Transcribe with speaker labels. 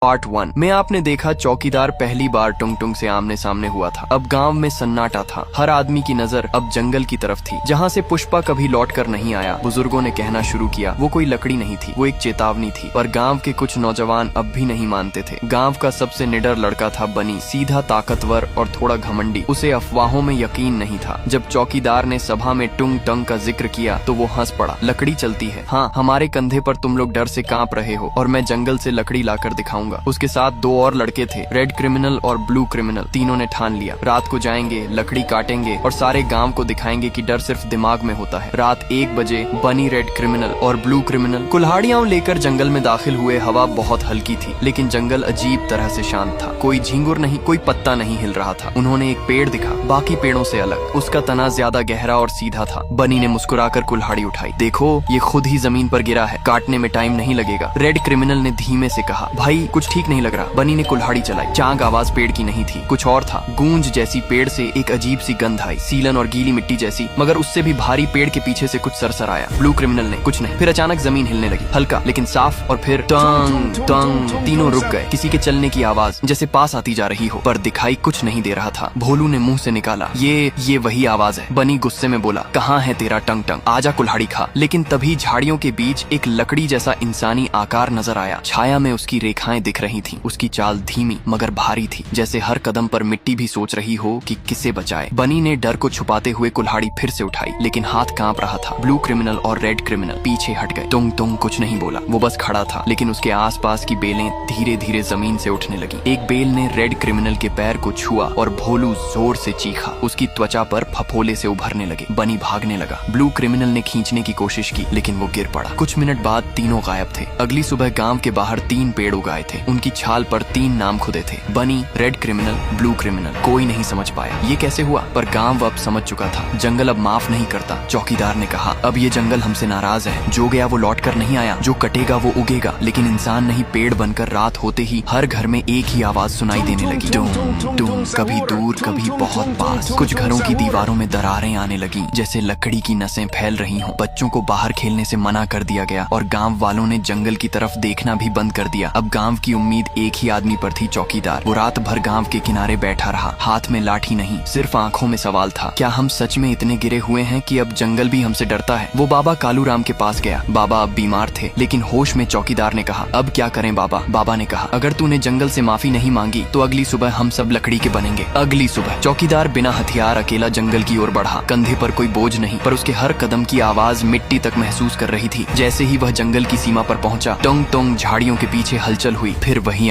Speaker 1: Part 1 में आपने देखा चौकीदार पहली बार टुंग टुंग से आमने सामने हुआ था। अब गांव में सन्नाटा था। हर आदमी की नजर अब जंगल की तरफ थी, जहां से पुष्पा कभी लौटकर नहीं आया। बुजुर्गों ने कहना शुरू किया, वो कोई लकड़ी नहीं थी, वो एक चेतावनी थी। पर गांव के कुछ नौजवान अब भी नहीं मानते थे। गांव का सबसे निडर लड़का था बनी, सीधा, ताकतवर और थोड़ा घमंडी। उसे अफवाहों में यकीन नहीं था। जब चौकीदार ने सभा में टुंग टंग का जिक्र किया तो वो हंस पड़ा। लकड़ी चलती है, हाँ, हमारे कंधे पर तुम लोग डर से कांप रहे हो और मैं जंगल से लकड़ी लाकर दिखाऊंगा। उसके साथ 2 और लड़के थे, रेड क्रिमिनल और ब्लू क्रिमिनल। तीनों ने ठान लिया, रात को जाएंगे, लकड़ी काटेंगे और सारे गांव को दिखाएंगे कि डर सिर्फ दिमाग में होता है। रात 1 बजे बनी, रेड क्रिमिनल और ब्लू क्रिमिनल कुल्हाड़ियां लेकर जंगल में दाखिल हुए। हवा बहुत हल्की थी, लेकिन जंगल अजीब तरह से शांत था। कोई झींगुर नहीं, कोई पत्ता नहीं हिल रहा था। उन्होंने एक पेड़ दिखा, बाकी पेड़ों से अलग। उसका तना ज्यादा गहरा और सीधा था। बनी ने मुस्कुराकर कुल्हाड़ी उठाई। देखो, ये खुद ही जमीन पर गिरा है, काटने में टाइम नहीं लगेगा। रेड क्रिमिनल ने धीमे से कहा, भाई कुछ ठीक नहीं लग रहा। बनी ने कुल्हाड़ी चलाई। चांग आवाज पेड़ की नहीं थी, कुछ और था। गूंज जैसी पेड़ से एक अजीब सी गंध आई, सीलन और गीली मिट्टी जैसी, मगर उससे भी भारी। पेड़ के पीछे से कुछ सरसर आया। ब्लू क्रिमिनल ने, कुछ नहीं। फिर अचानक जमीन हिलने लगी, हल्का लेकिन साफ, और फिर टंग टंग। तीनों रुक गए। किसी के चलने की आवाज जैसे पास आती जा रही हो, पर दिखाई कुछ नहीं दे रहा था। भोलू ने मुंह से निकाला, ये वही आवाज है। बनी गुस्से में बोला, कहाँ है तेरा टंग टंग, आजा कुल्हाड़ी खा। लेकिन तभी झाड़ियों के बीच एक लकड़ी जैसा इंसानी आकार नजर आया। छाया में उसकी रेखाएं दिख रही थी। उसकी चाल धीमी मगर भारी थी, जैसे हर कदम पर मिट्टी भी सोच रही हो कि किसे बचाए। बनी ने डर को छुपाते हुए कुल्हाड़ी फिर से उठाई, लेकिन हाथ कांप रहा था। ब्लू क्रिमिनल और रेड क्रिमिनल पीछे हट गए। तुंग तुंग कुछ नहीं बोला, वो बस खड़ा था, लेकिन उसके आसपास की बेलें धीरे धीरे जमीन से उठने लगी। एक बेल ने रेड क्रिमिनल के पैर को छुआ और भोलू जोर से चीखा। उसकी त्वचा पर फफोले से उभरने लगे। बनी भागने लगा। ब्लू क्रिमिनल ने खींचने की कोशिश की, लेकिन वो गिर पड़ा। कुछ मिनट बाद तीनों गायब थे। अगली सुबह गांव के बाहर 3 पेड़ उगाए थे। उनकी छाल पर 3 नाम खुदे थे, बनी, रेड क्रिमिनल, ब्लू क्रिमिनल। कोई नहीं समझ पाया ये कैसे हुआ, पर गांव अब समझ चुका था। जंगल अब माफ नहीं करता। चौकीदार ने कहा, अब ये जंगल हमसे नाराज है। जो गया वो लौट कर नहीं आया, जो कटेगा वो उगेगा। लेकिन इंसान नहीं, पेड़ बनकर रात होते ही हर घर में एक ही आवाज सुनाई देने लगी, टूं टूं, कभी दूर कभी बहुत पास। कुछ घरों की दीवारों में दरारें आने लगी, जैसे लकड़ी की नसें फैल रही हों। बच्चों को बाहर खेलने से मना कर दिया गया और गांव वालों ने जंगल की तरफ देखना भी बंद कर दिया। अब गांव की उम्मीद एक ही आदमी पर थी, चौकीदार। वो रात भर गांव के किनारे बैठा रहा, हाथ में लाठी नहीं, सिर्फ आंखों में सवाल था, क्या हम सच में इतने गिरे हुए हैं कि अब जंगल भी हमसे डरता है? वो बाबा कालू राम के पास गया। बाबा अब बीमार थे, लेकिन होश में। चौकीदार ने कहा, अब क्या करें बाबा? बाबा ने कहा, अगर तूने जंगल से माफी नहीं मांगी तो अगली सुबह हम सब लकड़ी के बनेंगे। अगली सुबह चौकीदार बिना हथियार अकेला जंगल की ओर बढ़ा। कंधे पर कोई बोझ नहीं, पर उसके हर कदम की आवाज मिट्टी तक महसूस कर रही थी। जैसे ही वह जंगल की सीमा पर पहुंचा, टोंग टोंग झाड़ियों के पीछे हलचल हुई। फिर वही